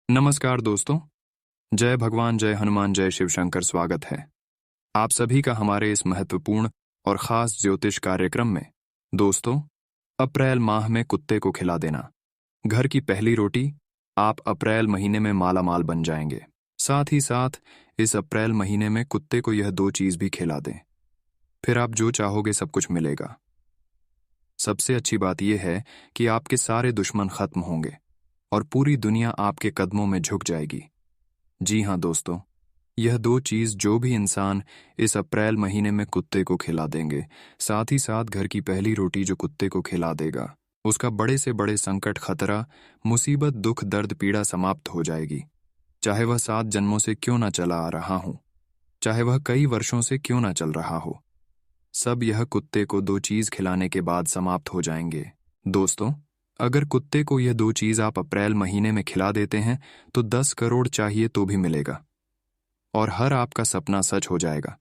नमस्कार दोस्तों। जय भगवान, जय हनुमान, जय शिव शंकर। स्वागत है आप सभी का हमारे इस महत्वपूर्ण और खास ज्योतिष कार्यक्रम में। दोस्तों, अप्रैल माह में कुत्ते को खिला देना घर की पहली रोटी। आप अप्रैल महीने में माला माल बन जाएंगे। साथ ही साथ इस अप्रैल महीने में कुत्ते को यह दो चीज भी खिला दें, फिर आप जो चाहोगे सब कुछ मिलेगा। सबसे अच्छी बात यह है कि आपके सारे दुश्मन खत्म होंगे और पूरी दुनिया आपके कदमों में झुक जाएगी। जी हाँ दोस्तों, यह दो चीज जो भी इंसान इस अप्रैल महीने में कुत्ते को खिला देंगे, साथ ही साथ घर की पहली रोटी जो कुत्ते को खिला देगा, उसका बड़े से बड़े संकट, खतरा, मुसीबत, दुख, दर्द, पीड़ा समाप्त हो जाएगी। चाहे वह 7 जन्मों से क्यों ना चला आ रहा हो, चाहे वह कई वर्षों से क्यों ना चल रहा हो, सब यह कुत्ते को दो चीज खिलाने के बाद समाप्त हो जाएंगे। दोस्तों, अगर कुत्ते को यह दो चीज आप अप्रैल महीने में खिला देते हैं तो 10 करोड़ चाहिए तो भी मिलेगा और हर आपका सपना सच हो जाएगा।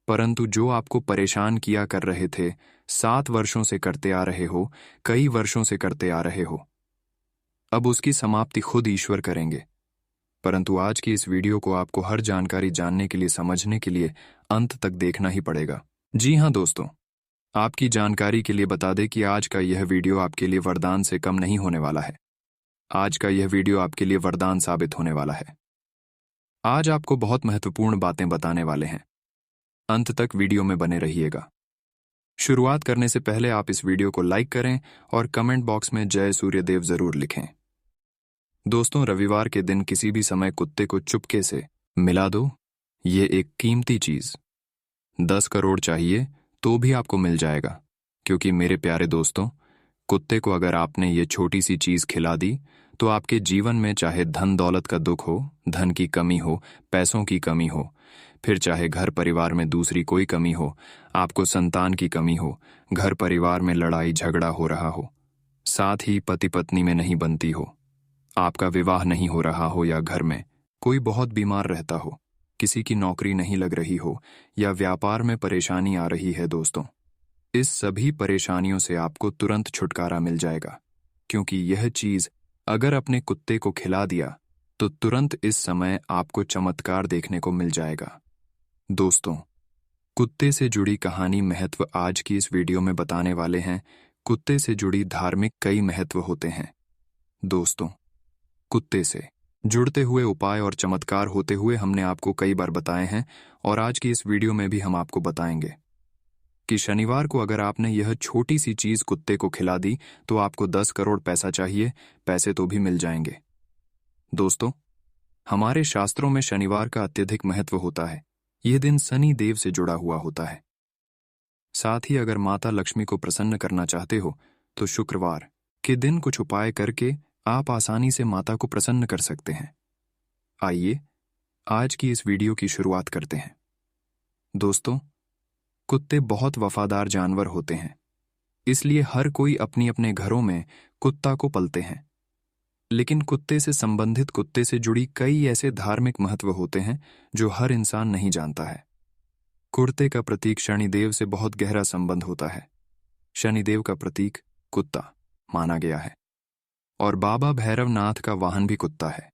परंतु जो आपको परेशान किया कर रहे थे, 7 वर्षों से करते आ रहे हो, कई वर्षों से करते आ रहे हो, अब उसकी समाप्ति खुद ईश्वर करेंगे। परंतु आज की इस वीडियो को आपको हर जानकारी जानने के लिए, समझने के लिए अंत तक देखना ही पड़ेगा। जी हाँ दोस्तों, आपकी जानकारी के लिए बता दें कि आज का यह वीडियो आपके लिए वरदान से कम नहीं होने वाला है। आज का यह वीडियो आपके लिए वरदान साबित होने वाला है। आज आपको बहुत महत्वपूर्ण बातें बताने वाले हैं। अंत तक वीडियो में बने रहिएगा। शुरुआत करने से पहले आप इस वीडियो को लाइक करें और कमेंट बॉक्स में जय सूर्यदेव जरूर लिखें। दोस्तों, रविवार के दिन किसी भी समय कुत्ते को चुपके से मिला दो। ये एक कीमती चीज 10 करोड़ चाहिए तो भी आपको मिल जाएगा, क्योंकि मेरे प्यारे दोस्तों, कुत्ते को अगर आपने ये छोटी सी चीज खिला दी तो आपके जीवन में चाहे धन दौलत का दुख हो, धन की कमी हो, पैसों की कमी हो, फिर चाहे घर परिवार में दूसरी कोई कमी हो, आपको संतान की कमी हो, घर परिवार में लड़ाई झगड़ा हो रहा हो, साथ ही पति पत्नी में नहीं बनती हो, आपका विवाह नहीं हो रहा हो, या घर में कोई बहुत बीमार रहता हो, किसी की नौकरी नहीं लग रही हो, या व्यापार में परेशानी आ रही है, दोस्तों, इस सभी परेशानियों से आपको तुरंत छुटकारा मिल जाएगा। क्योंकि यह चीज अगर अपने कुत्ते को खिला दिया तो तुरंत इस समय आपको चमत्कार देखने को मिल जाएगा। दोस्तों, कुत्ते से जुड़ी कहानी महत्व आज की इस वीडियो में बताने वाले हैं। कुत्ते से जुड़ी धार्मिक कई महत्व होते हैं। दोस्तों, कुत्ते से जुड़ते हुए उपाय और चमत्कार होते हुए हमने आपको कई बार बताए हैं और आज की इस वीडियो में भी हम आपको बताएंगे कि शनिवार को अगर आपने यह छोटी सी चीज कुत्ते को खिला दी तो आपको 10 करोड़ पैसा चाहिए, पैसे तो भी मिल जाएंगे। दोस्तों, हमारे शास्त्रों में शनिवार का अत्यधिक महत्व होता है। यह दिन शनि देव से जुड़ा हुआ होता है। साथ ही अगर माता लक्ष्मी को प्रसन्न करना चाहते हो तो शुक्रवार के दिन कुछ उपाय करके आप आसानी से माता को प्रसन्न कर सकते हैं। आइए आज की इस वीडियो की शुरुआत करते हैं। दोस्तों, कुत्ते बहुत वफादार जानवर होते हैं, इसलिए हर कोई अपनी अपने घरों में कुत्ता को पलते हैं। लेकिन कुत्ते से संबंधित, कुत्ते से जुड़ी कई ऐसे धार्मिक महत्व होते हैं जो हर इंसान नहीं जानता है। कुत्ते का प्रतीक शनिदेव से बहुत गहरा संबंध होता है। शनिदेव का प्रतीक कुत्ता माना गया है और बाबा भैरवनाथ का वाहन भी कुत्ता है।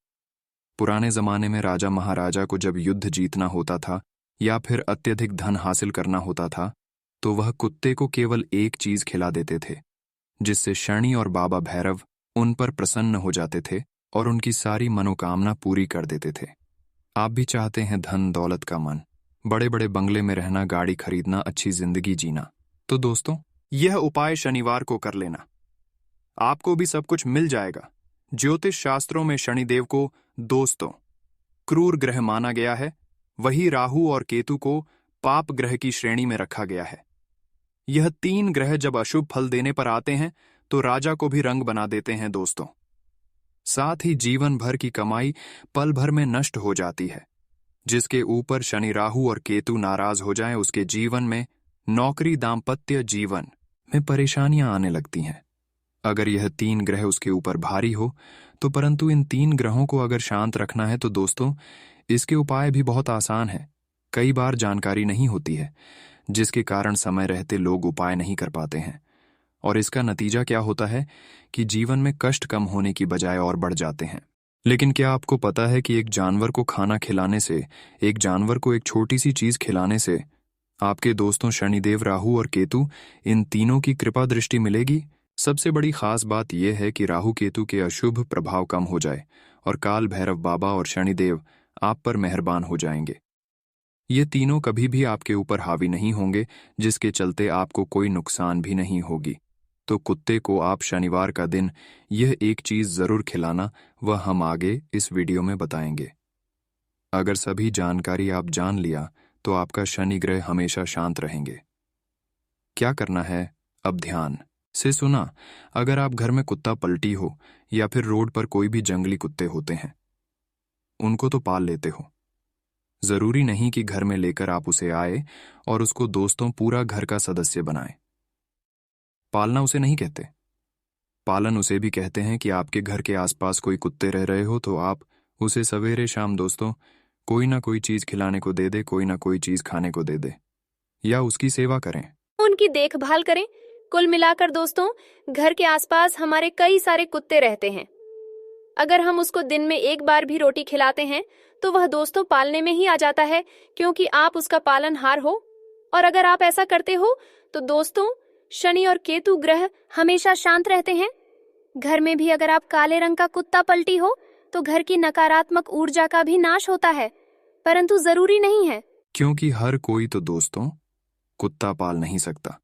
पुराने जमाने में राजा महाराजा को जब युद्ध जीतना होता था या फिर अत्यधिक धन हासिल करना होता था तो वह कुत्ते को केवल एक चीज खिला देते थे, जिससे शनि और बाबा भैरव उन पर प्रसन्न हो जाते थे और उनकी सारी मनोकामना पूरी कर देते थे। आप भी चाहते हैं धन दौलत का मन, बड़े बड़े बंगले में रहना, गाड़ी खरीदना, अच्छी जिंदगी जीना, तो दोस्तों यह उपाय शनिवार को कर लेना, आपको भी सब कुछ मिल जाएगा। ज्योतिष शास्त्रों में शनिदेव को दोस्तों क्रूर ग्रह माना गया है। वही राहु और केतु को पाप ग्रह की श्रेणी में रखा गया है। यह 3 ग्रह जब अशुभ फल देने पर आते हैं तो राजा को भी रंग बना देते हैं दोस्तों। साथ ही जीवन भर की कमाई पल भर में नष्ट हो जाती है। जिसके ऊपर शनि, राहु और केतु नाराज हो जाएं, उसके जीवन में नौकरी, दाम्पत्य जीवन में परेशानियां आने लगती हैं। अगर यह 3 ग्रह उसके ऊपर भारी हो तो, परंतु इन 3 ग्रहों को अगर शांत रखना है तो दोस्तों इसके उपाय भी बहुत आसान है। कई बार जानकारी नहीं होती है, जिसके कारण समय रहते लोग उपाय नहीं कर पाते हैं और इसका नतीजा क्या होता है कि जीवन में कष्ट कम होने की बजाय और बढ़ जाते हैं। लेकिन क्या आपको पता है कि एक जानवर को खाना खिलाने से, एक जानवर को एक छोटी सी चीज खिलाने से आपके दोस्तों शनिदेव, राहु और केतु, इन तीनों की कृपा दृष्टि मिलेगी? सबसे बड़ी खास बात यह है कि राहु केतु के अशुभ प्रभाव कम हो जाए और काल भैरव बाबा और शनिदेव आप पर मेहरबान हो जाएंगे। ये तीनों कभी भी आपके ऊपर हावी नहीं होंगे, जिसके चलते आपको कोई नुकसान भी नहीं होगी। तो कुत्ते को आप शनिवार का दिन यह एक चीज जरूर खिलाना, वह हम आगे इस वीडियो में बताएंगे। अगर सभी जानकारी आप जान लिया तो आपका शनि ग्रह हमेशा शांत रहेंगे। क्या करना है, अब ध्यान से सुना। अगर आप घर में कुत्ता पलटी हो या फिर रोड पर कोई भी जंगली कुत्ते होते हैं, उनको तो पाल लेते हो। जरूरी नहीं कि घर में लेकर आप उसे आए और उसको दोस्तों पूरा घर का सदस्य बनाए। पालना उसे नहीं कहते, पालन उसे भी कहते हैं कि आपके घर के आसपास कोई कुत्ते रह रहे हो तो आप उसे सवेरे शाम दोस्तों कोई ना कोई चीज खिलाने को दे दे, कोई ना कोई चीज खाने को दे दे, या उसकी सेवा करें, उनकी देखभाल करें। कुल मिलाकर दोस्तों, घर के आसपास हमारे कई सारे कुत्ते रहते हैं। अगर हम उसको दिन में एक बार भी रोटी खिलाते हैं तो वह दोस्तों पालने में ही आ जाता है, क्योंकि आप उसका पालनहार हो। और अगर आप ऐसा करते हो तो दोस्तों शनि और केतु ग्रह हमेशा शांत रहते हैं। घर में भी अगर आप काले रंग का कुत्ता पलटी हो तो घर की नकारात्मक ऊर्जा का भी नाश होता है, परंतु जरूरी नहीं है। क्योंकि हर कोई तो दोस्तों कुत्ता पाल नहीं सकता,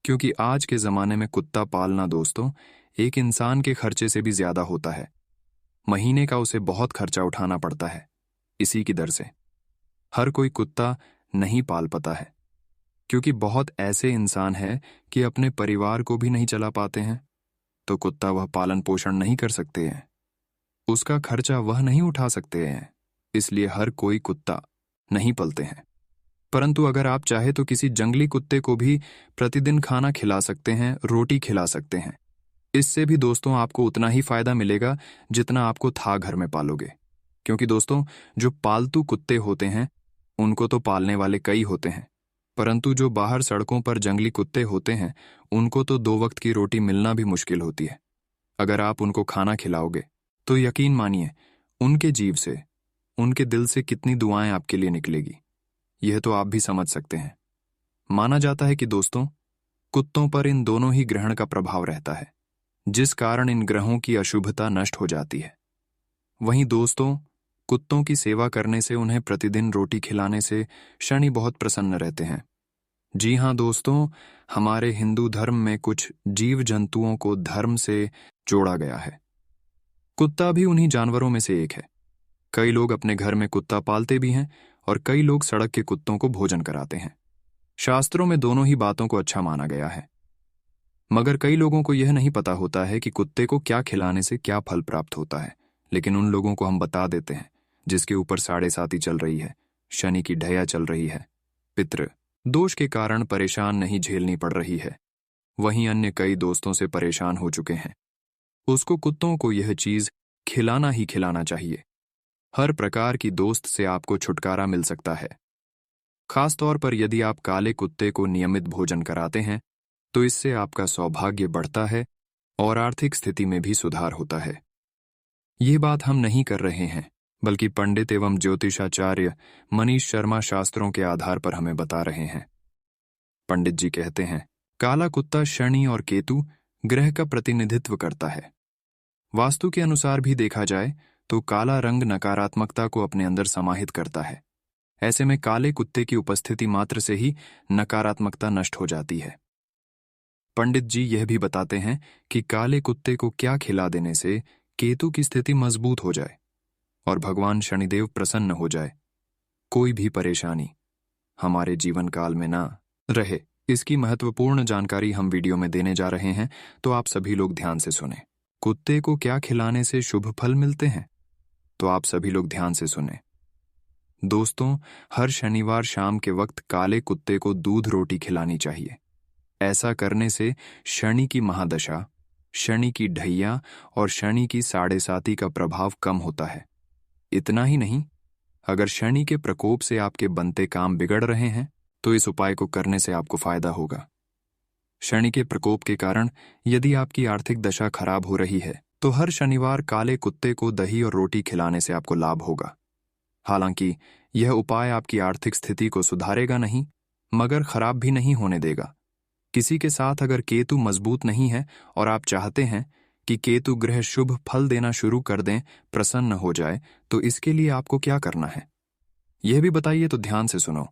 क्योंकि आज के जमाने में कुत्ता पालना दोस्तों एक इंसान के खर्चे से भी ज्यादा होता है। महीने का उसे बहुत खर्चा उठाना पड़ता है। इसी की दर से हर कोई कुत्ता नहीं पाल पाता है, क्योंकि बहुत ऐसे इंसान हैं कि अपने परिवार को भी नहीं चला पाते हैं, तो कुत्ता वह पालन पोषण नहीं कर सकते हैं, उसका खर्चा वह नहीं उठा सकते हैं, इसलिए हर कोई कुत्ता नहीं पालते हैं। परंतु अगर आप चाहे तो किसी जंगली कुत्ते को भी प्रतिदिन खाना खिला सकते हैं, रोटी खिला सकते हैं। इससे भी दोस्तों आपको उतना ही फायदा मिलेगा जितना आपको था घर में पालोगे। क्योंकि दोस्तों जो पालतू कुत्ते होते हैं उनको तो पालने वाले कई होते हैं, परंतु जो बाहर सड़कों पर जंगली कुत्ते होते हैं उनको तो 2 वक्त की रोटी मिलना भी मुश्किल होती है। अगर आप उनको खाना खिलाओगे तो यकीन मानिए उनके जीव से, उनके दिल से कितनी दुआएं आपके लिए निकलेगी, यह तो आप भी समझ सकते हैं। माना जाता है कि दोस्तों कुत्तों पर इन दोनों ही ग्रहण का प्रभाव रहता है, जिस कारण इन ग्रहों की अशुभता नष्ट हो जाती है। वहीं दोस्तों कुत्तों की सेवा करने से, उन्हें प्रतिदिन रोटी खिलाने से शनि बहुत प्रसन्न रहते हैं। जी हाँ दोस्तों, हमारे हिंदू धर्म में कुछ जीव जंतुओं को धर्म से जोड़ा गया है। कुत्ता भी उन्हीं जानवरों में से एक है। कई लोग अपने घर में कुत्ता पालते भी हैं और कई लोग सड़क के कुत्तों को भोजन कराते हैं। शास्त्रों में दोनों ही बातों को अच्छा माना गया है, मगर कई लोगों को यह नहीं पता होता है कि कुत्ते को क्या खिलाने से क्या फल प्राप्त होता है। लेकिन उन लोगों को हम बता देते हैं जिसके ऊपर 7.5 चल रही है, शनि की ढैया चल रही है, पितृ दोष के कारण परेशान नहीं झेलनी पड़ रही है। वहीं अन्य कई दोस्तों से परेशान हो चुके हैं, उसको कुत्तों को यह चीज खिलाना ही खिलाना चाहिए। हर प्रकार की दोस्त से आपको छुटकारा मिल सकता है। खासतौर पर यदि आप काले कुत्ते को नियमित भोजन कराते हैं तो इससे आपका सौभाग्य बढ़ता है और आर्थिक स्थिति में भी सुधार होता है। ये बात हम नहीं कर रहे हैं, बल्कि पंडित एवं ज्योतिषाचार्य मनीष शर्मा शास्त्रों के आधार पर हमें बता रहे हैं। पंडित जी कहते हैं, काला कुत्ता शनि और केतु ग्रह का प्रतिनिधित्व करता है। वास्तु के अनुसार भी देखा जाए तो काला रंग नकारात्मकता को अपने अंदर समाहित करता है। ऐसे में काले कुत्ते की उपस्थिति मात्र से ही नकारात्मकता नष्ट हो जाती है। पंडित जी यह भी बताते हैं कि काले कुत्ते को क्या खिला देने से केतु की स्थिति मजबूत हो जाए और भगवान शनिदेव प्रसन्न हो जाए, कोई भी परेशानी हमारे जीवन काल में ना रहे। इसकी महत्वपूर्ण जानकारी हम वीडियो में देने जा रहे हैं, तो आप सभी लोग ध्यान से सुने। कुत्ते को क्या खिलाने से शुभ फल मिलते हैं, तो आप सभी लोग ध्यान से सुने। दोस्तों, हर शनिवार शाम के वक्त काले कुत्ते को दूध रोटी खिलानी चाहिए। ऐसा करने से शनि की महादशा, शनि की ढैया और शनि की 7.5 का प्रभाव कम होता है। इतना ही नहीं, अगर शनि के प्रकोप से आपके बनते काम बिगड़ रहे हैं तो इस उपाय को करने से आपको फायदा होगा। शनि के प्रकोप के कारण यदि आपकी आर्थिक दशा खराब हो रही है तो हर शनिवार काले कुत्ते को दही और रोटी खिलाने से आपको लाभ होगा। हालांकि यह उपाय आपकी आर्थिक स्थिति को सुधारेगा नहीं, मगर खराब भी नहीं होने देगा। किसी के साथ अगर केतु मजबूत नहीं है और आप चाहते हैं कि केतु ग्रह शुभ फल देना शुरू कर दें, प्रसन्न हो जाए, तो इसके लिए आपको क्या करना है यह भी बताइए, तो ध्यान से सुनो।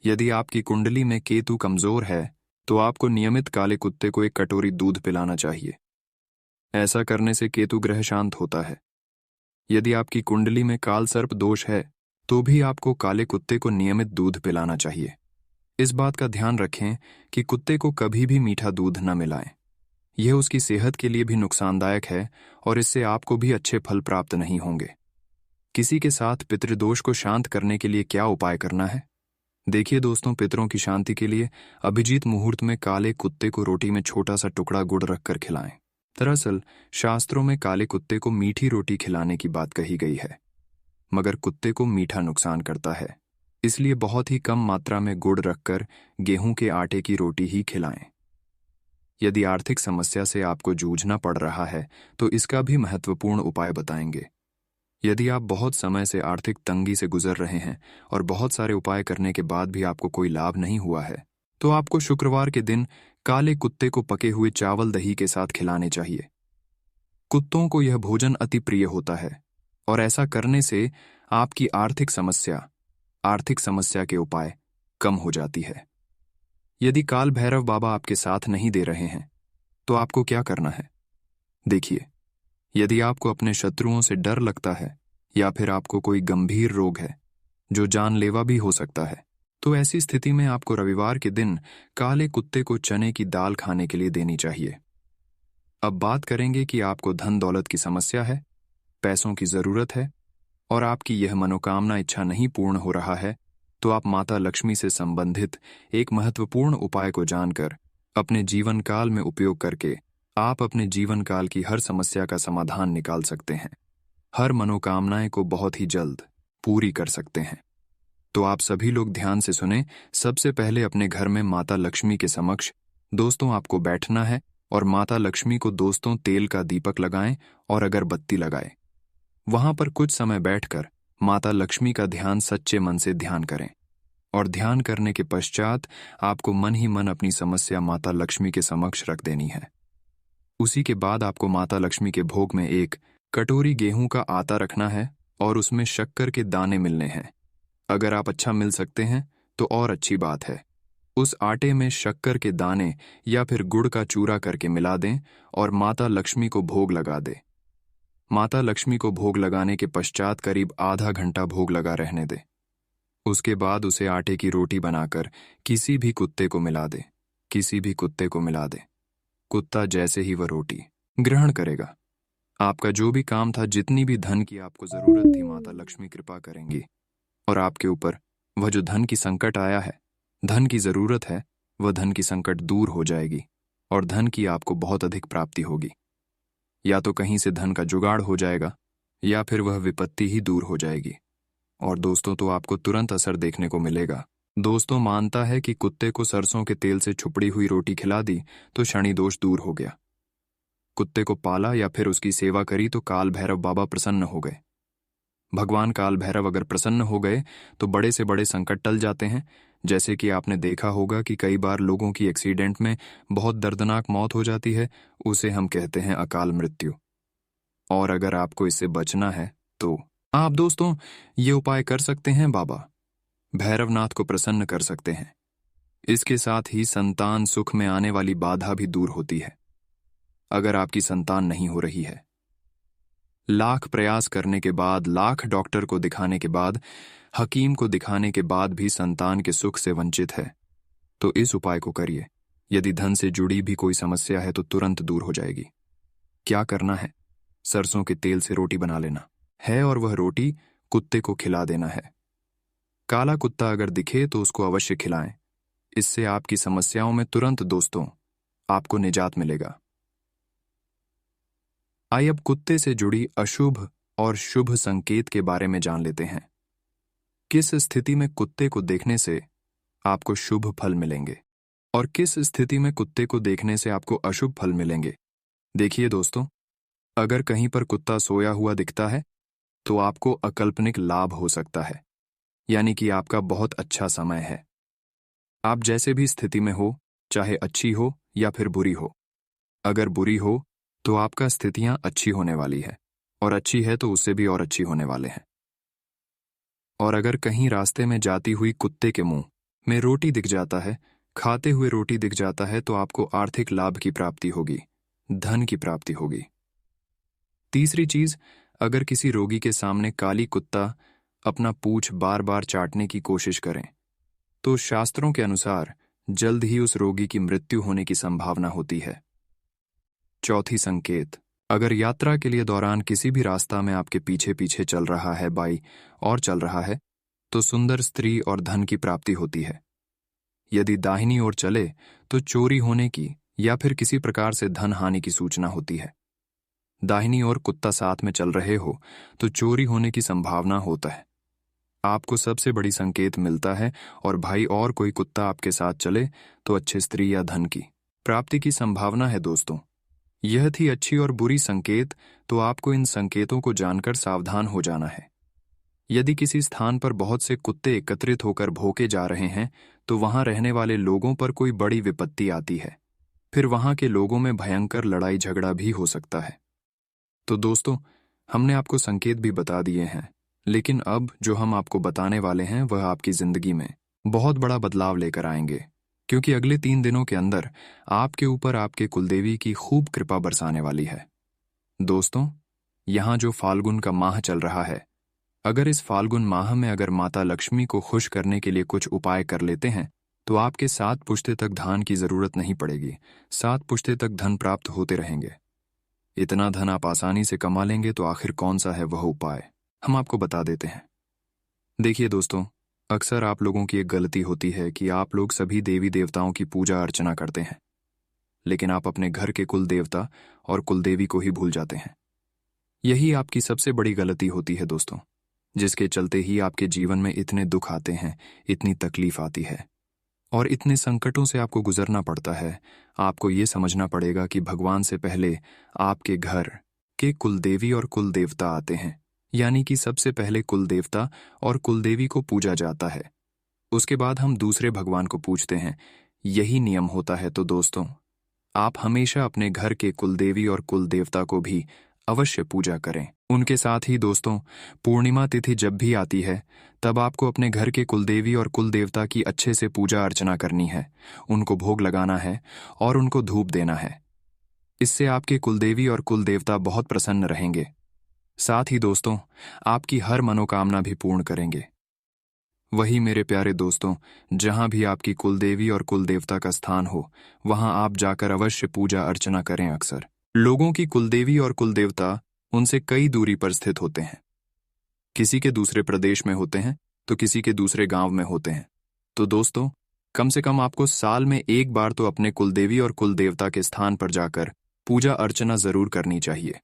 यदि आपकी कुंडली में केतु कमजोर है तो आपको नियमित काले कुत्ते को एक कटोरी दूध पिलाना चाहिए। ऐसा करने से केतु ग्रह शांत होता है। यदि आपकी कुंडली में काल सर्प दोष है तो भी आपको काले कुत्ते को नियमित दूध पिलाना चाहिए। इस बात का ध्यान रखें कि कुत्ते को कभी भी मीठा दूध न मिलाएं। यह उसकी सेहत के लिए भी नुकसानदायक है और इससे आपको भी अच्छे फल प्राप्त नहीं होंगे। किसी के साथ पितृदोष को शांत करने के लिए क्या उपाय करना है? देखिए दोस्तों, पितरों की शांति के लिए अभिजीत मुहूर्त में काले कुत्ते को रोटी में छोटा सा टुकड़ा गुड़ रखकर खिलाएं। दरअसल शास्त्रों में काले कुत्ते को मीठी रोटी खिलाने की बात कही गई है, मगर कुत्ते को मीठा नुकसान करता है, इसलिए बहुत ही कम मात्रा में गुड़ रखकर गेहूं के आटे की रोटी ही खिलाएं। यदि आर्थिक समस्या से आपको जूझना पड़ रहा है तो इसका भी महत्वपूर्ण उपाय बताएंगे। यदि आप बहुत समय से आर्थिक तंगी से गुजर रहे हैं और बहुत सारे उपाय करने के बाद भी आपको कोई लाभ नहीं हुआ है, तो आपको शुक्रवार के दिन काले कुत्ते को पके हुए चावल दही के साथ खिलाने चाहिए। कुत्तों को यह भोजन अति प्रिय होता है और ऐसा करने से आपकी आर्थिक समस्या के उपाय कम हो जाती है। यदि काल भैरव बाबा आपके साथ नहीं दे रहे हैं तो आपको क्या करना है? देखिए, यदि आपको अपने शत्रुओं से डर लगता है या फिर आपको कोई गंभीर रोग है जो जानलेवा भी हो सकता है, तो ऐसी स्थिति में आपको रविवार के दिन काले कुत्ते को चने की दाल खाने के लिए देनी चाहिए। अब बात करेंगे कि आपको धन दौलत की समस्या है, पैसों की जरूरत है और आपकी यह मनोकामना इच्छा नहीं पूर्ण हो रहा है, तो आप माता लक्ष्मी से संबंधित एक महत्वपूर्ण उपाय को जानकर अपने जीवन काल में उपयोग करके आप अपने जीवन काल की हर समस्या का समाधान निकाल सकते हैं, हर मनोकामनाएं को बहुत ही जल्द पूरी कर सकते हैं। तो आप सभी लोग ध्यान से सुने। सबसे पहले अपने घर में माता लक्ष्मी के समक्ष दोस्तों आपको बैठना है और माता लक्ष्मी को दोस्तों तेल का दीपक लगाएं और अगरबत्ती लगाएं। वहां पर कुछ समय बैठकर माता लक्ष्मी का ध्यान सच्चे मन से ध्यान करें और ध्यान करने के पश्चात आपको मन ही मन अपनी समस्या माता लक्ष्मी के समक्ष रख देनी है। उसी के बाद आपको माता लक्ष्मी के भोग में एक कटोरी गेहूं का आटा रखना है और उसमें शक्कर के दाने मिलने हैं। अगर आप अच्छा मिल सकते हैं तो और अच्छी बात है। उस आटे में शक्कर के दाने या फिर गुड़ का चूरा करके मिला दें और माता लक्ष्मी को भोग लगा दें। माता लक्ष्मी को भोग लगाने के पश्चात करीब आधा घंटा भोग लगा रहने दें। उसके बाद उसे आटे की रोटी बनाकर किसी भी कुत्ते को मिला दें। कुत्ता जैसे ही वह रोटी ग्रहण करेगा, आपका जो भी काम था, जितनी भी धन की आपको जरूरत थी, माता लक्ष्मी कृपा करेंगी और आपके ऊपर वह जो धन की संकट आया है, धन की जरूरत है, वह धन की संकट दूर हो जाएगी और धन की आपको बहुत अधिक प्राप्ति होगी। या तो कहीं से धन का जुगाड़ हो जाएगा या फिर वह विपत्ति ही दूर हो जाएगी। और दोस्तों, तो आपको तुरंत असर देखने को मिलेगा। दोस्तों मानता है कि कुत्ते को सरसों के तेल से छुपड़ी हुई रोटी खिला दी तो शनि दोष दूर हो गया। कुत्ते को पाला या फिर उसकी सेवा करी तो काल भैरव बाबा प्रसन्न हो गए। भगवान काल भैरव अगर प्रसन्न हो गए तो बड़े से बड़े संकट टल जाते हैं। जैसे कि आपने देखा होगा कि कई बार लोगों की एक्सीडेंट में बहुत दर्दनाक मौत हो जाती है, उसे हम कहते हैं अकाल मृत्यु। और अगर आपको इससे बचना है तो आप दोस्तों ये उपाय कर सकते हैं, बाबा भैरवनाथ को प्रसन्न कर सकते हैं। इसके साथ ही संतान सुख में आने वाली बाधा भी दूर होती है। अगर आपकी संतान नहीं हो रही है, लाख प्रयास करने के बाद, लाख डॉक्टर को दिखाने के बाद, हकीम को दिखाने के बाद भी संतान के सुख से वंचित है, तो इस उपाय को करिए। यदि धन से जुड़ी भी कोई समस्या है तो तुरंत दूर हो जाएगी। क्या करना है? सरसों के तेल से रोटी बना लेना है और वह रोटी कुत्ते को खिला देना है। काला कुत्ता अगर दिखे तो उसको अवश्य खिलाएं। इससे आपकी समस्याओं में तुरंत दोस्तों आपको निजात मिलेगा। आइए अब कुत्ते से जुड़ी अशुभ और शुभ संकेत के बारे में जान लेते हैं। किस स्थिति में कुत्ते को देखने से आपको शुभ फल मिलेंगे और किस स्थिति में कुत्ते को देखने से आपको अशुभ फल मिलेंगे? देखिए दोस्तों, अगर कहीं पर कुत्ता सोया हुआ दिखता है तो आपको अकल्पनिक लाभ हो सकता है, यानी कि आपका बहुत अच्छा समय है। आप जैसे भी स्थिति में हो, चाहे अच्छी हो या फिर बुरी हो, अगर बुरी हो तो आपका स्थितियां अच्छी होने वाली है, और अच्छी है तो उससे भी और अच्छी होने वाले हैं। और अगर कहीं रास्ते में जाती हुई कुत्ते के मुंह में रोटी दिख जाता है, खाते हुए रोटी दिख जाता है, तो आपको आर्थिक लाभ की प्राप्ति होगी, धन की प्राप्ति होगी। तीसरी चीज, अगर किसी रोगी के सामने काली कुत्ता अपना पूंछ बार बार चाटने की कोशिश करें तो शास्त्रों के अनुसार जल्द ही उस रोगी की मृत्यु होने की संभावना होती है। चौथी संकेत, अगर यात्रा के लिए दौरान किसी भी रास्ता में आपके पीछे पीछे चल रहा है बाई और चल रहा है तो सुंदर स्त्री और धन की प्राप्ति होती है। यदि दाहिनी ओर चले तो चोरी होने की या फिर किसी प्रकार से धन हानि की सूचना होती है। दाहिनी ओर कुत्ता साथ में चल रहे हो तो चोरी होने की संभावना होता है। आपको सबसे बड़ी संकेत मिलता है, और भाई और कोई कुत्ता आपके साथ चले तो अच्छे स्त्री या धन की प्राप्ति की संभावना है। दोस्तों, यह थी अच्छी और बुरी संकेत, तो आपको इन संकेतों को जानकर सावधान हो जाना है। यदि किसी स्थान पर बहुत से कुत्ते एकत्रित होकर भौंके जा रहे हैं तो वहां रहने वाले लोगों पर कोई बड़ी विपत्ति आती है, फिर वहां के लोगों में भयंकर लड़ाई झगड़ा भी हो सकता है। तो दोस्तों, हमने आपको संकेत भी बता दिए हैं, लेकिन अब जो हम आपको बताने वाले हैं वह आपकी जिंदगी में बहुत बड़ा बदलाव लेकर आएंगे, क्योंकि अगले 3 दिनों के अंदर आपके ऊपर आपके कुलदेवी की खूब कृपा बरसाने वाली है। दोस्तों, यहाँ जो फाल्गुन का माह चल रहा है, अगर इस फाल्गुन माह में अगर माता लक्ष्मी को खुश करने के लिए कुछ उपाय कर लेते हैं तो आपके 7 पुश्ते तक धान की जरूरत नहीं पड़ेगी। 7 पुश्ते तक धन प्राप्त होते रहेंगे। इतना धन आप आसानी से कमा लेंगे। तो आखिर कौन सा है वह उपाय, हम आपको बता देते हैं। देखिए दोस्तों, अक्सर आप लोगों की एक गलती होती है कि आप लोग सभी देवी देवताओं की पूजा अर्चना करते हैं, लेकिन आप अपने घर के कुल देवता और कुलदेवी को ही भूल जाते हैं। यही आपकी सबसे बड़ी गलती होती है दोस्तों, जिसके चलते ही आपके जीवन में इतने दुख आते हैं, इतनी तकलीफ आती है और इतने संकटों से आपको गुजरना पड़ता है। आपको ये समझना पड़ेगा कि भगवान से पहले आपके घर के कुलदेवी और कुलदेवता आते हैं, यानी कि सबसे पहले कुलदेवता और कुलदेवी को पूजा जाता है, उसके बाद हम दूसरे भगवान को पूजते हैं। यही नियम होता है। तो दोस्तों, आप हमेशा अपने घर के कुलदेवी और कुलदेवता को भी अवश्य पूजा करें। उनके साथ ही दोस्तों, पूर्णिमा तिथि जब भी आती है तब आपको अपने घर के कुलदेवी और कुलदेवता की अच्छे से पूजा अर्चना करनी है, उनको भोग लगाना है और उनको धूप देना है। इससे आपके कुलदेवी और कुलदेवता बहुत प्रसन्न रहेंगे। साथ ही दोस्तों, आपकी हर मनोकामना भी पूर्ण करेंगे। वही मेरे प्यारे दोस्तों, जहां भी आपकी कुलदेवी और कुलदेवता का स्थान हो वहां आप जाकर अवश्य पूजा अर्चना करें। अक्सर लोगों की कुलदेवी और कुलदेवता उनसे कई दूरी पर स्थित होते हैं। किसी के दूसरे प्रदेश में होते हैं तो किसी के दूसरे गांव में होते हैं। तो दोस्तों, कम से कम आपको साल में एक बार तो अपने कुलदेवी और कुलदेवता के स्थान पर जाकर पूजा अर्चना जरूर करनी चाहिए।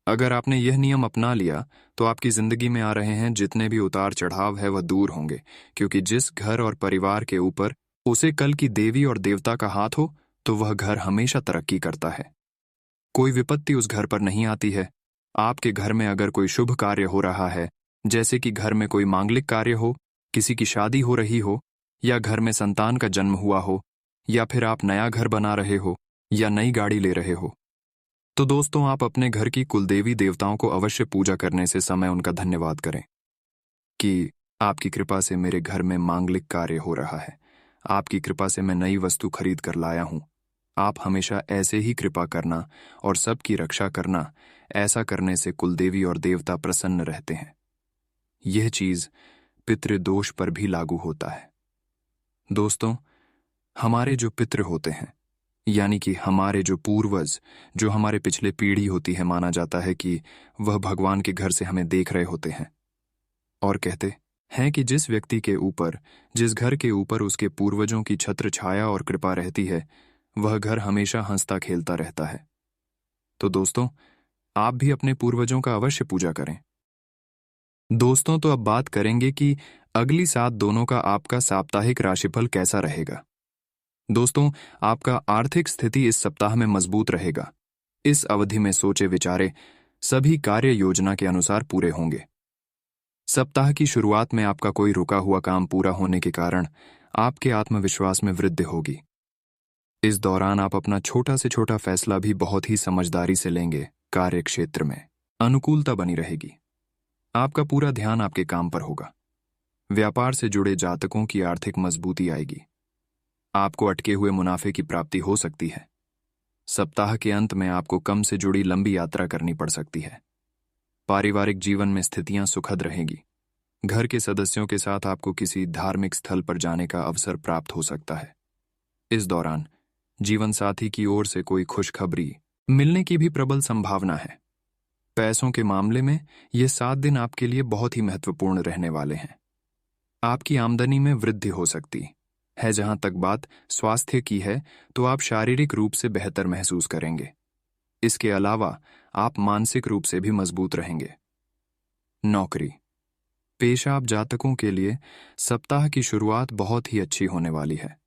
अगर आपने यह नियम अपना लिया तो आपकी जिंदगी में आ रहे हैं जितने भी उतार चढ़ाव है वह दूर होंगे, क्योंकि जिस घर और परिवार के ऊपर उसे कल की देवी और देवता का हाथ हो तो वह घर हमेशा तरक्की करता है। कोई विपत्ति उस घर पर नहीं आती है। आपके घर में अगर कोई शुभ कार्य हो रहा है, जैसे कि घर में कोई मांगलिक कार्य हो, किसी की शादी हो रही हो, या घर में संतान का जन्म हुआ हो, या फिर आप नया घर बना रहे हो या नई गाड़ी ले रहे हो, तो दोस्तों आप अपने घर की कुलदेवी देवताओं को अवश्य पूजा करने से समय उनका धन्यवाद करें कि आपकी कृपा से मेरे घर में मांगलिक कार्य हो रहा है, आपकी कृपा से मैं नई वस्तु खरीद कर लाया हूं। आप हमेशा ऐसे ही कृपा करना और सबकी रक्षा करना। ऐसा करने से कुलदेवी और देवता प्रसन्न रहते हैं। यह चीज पितृदोष पर भी लागू होता है। दोस्तों, हमारे जो पितृ होते हैं, यानी कि हमारे जो पूर्वज, जो हमारे पिछले पीढ़ी होती है, माना जाता है कि वह भगवान के घर से हमें देख रहे होते हैं और कहते हैं कि जिस व्यक्ति के ऊपर, जिस घर के ऊपर उसके पूर्वजों की छत्र छाया और कृपा रहती है, वह घर हमेशा हंसता खेलता रहता है। तो दोस्तों, आप भी अपने पूर्वजों का अवश्य पूजा करें। दोस्तों, तो अब बात करेंगे कि अगली 7 दोनों का आपका साप्ताहिक राशिफल कैसा रहेगा। दोस्तों, आपका आर्थिक स्थिति इस सप्ताह में मजबूत रहेगा। इस अवधि में सोचे विचारे सभी कार्य योजना के अनुसार पूरे होंगे। सप्ताह की शुरुआत में आपका कोई रुका हुआ काम पूरा होने के कारण आपके आत्मविश्वास में वृद्धि होगी। इस दौरान आप अपना छोटा से छोटा फैसला भी बहुत ही समझदारी से लेंगे। कार्य क्षेत्र में अनुकूलता बनी रहेगी। आपका पूरा ध्यान आपके काम पर होगा। व्यापार से जुड़े जातकों की आर्थिक मजबूती आएगी। आपको अटके हुए मुनाफे की प्राप्ति हो सकती है। सप्ताह के अंत में आपको कम से जुड़ी लंबी यात्रा करनी पड़ सकती है। पारिवारिक जीवन में स्थितियां सुखद रहेगी। घर के सदस्यों के साथ आपको किसी धार्मिक स्थल पर जाने का अवसर प्राप्त हो सकता है। इस दौरान जीवन साथी की ओर से कोई खुशखबरी मिलने की भी प्रबल संभावना है। पैसों के मामले में ये 7 दिन आपके लिए बहुत ही महत्वपूर्ण रहने वाले हैं। आपकी आमदनी में वृद्धि हो सकती है। जहां तक बात स्वास्थ्य की है तो आप शारीरिक रूप से बेहतर महसूस करेंगे। इसके अलावा आप मानसिक रूप से भी मजबूत रहेंगे। नौकरी पेशा आप जातकों के लिए सप्ताह की शुरुआत बहुत ही अच्छी होने वाली है।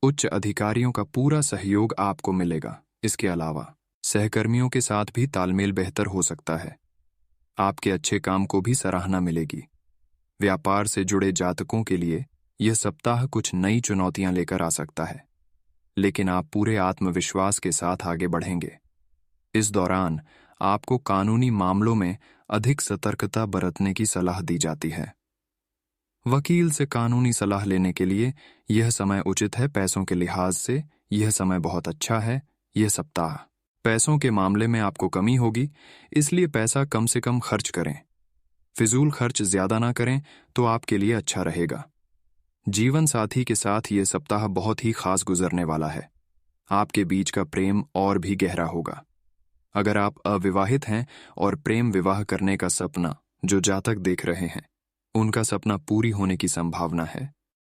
उच्च अधिकारियों का पूरा सहयोग आपको मिलेगा। इसके अलावा सहकर्मियों के साथ भी तालमेल बेहतर हो सकता है। आपके अच्छे काम को भी सराहना मिलेगी। व्यापार से जुड़े जातकों के लिए यह सप्ताह कुछ नई चुनौतियां लेकर आ सकता है, लेकिन आप पूरे आत्मविश्वास के साथ आगे बढ़ेंगे। इस दौरान आपको कानूनी मामलों में अधिक सतर्कता बरतने की सलाह दी जाती है। वकील से कानूनी सलाह लेने के लिए यह समय उचित है। पैसों के लिहाज से यह समय बहुत अच्छा है। यह सप्ताह पैसों के मामले में आपको कमी होगी, इसलिए पैसा कम से कम खर्च करें। फिजूल खर्च ज्यादा ना करें तो आपके लिए अच्छा रहेगा। जीवन साथी के साथ यह सप्ताह बहुत ही खास गुजरने वाला है। आपके बीच का प्रेम और भी गहरा होगा। अगर आप अविवाहित हैं और प्रेम विवाह करने का सपना जो जातक देख रहे हैं, उनका सपना पूरी होने की संभावना है।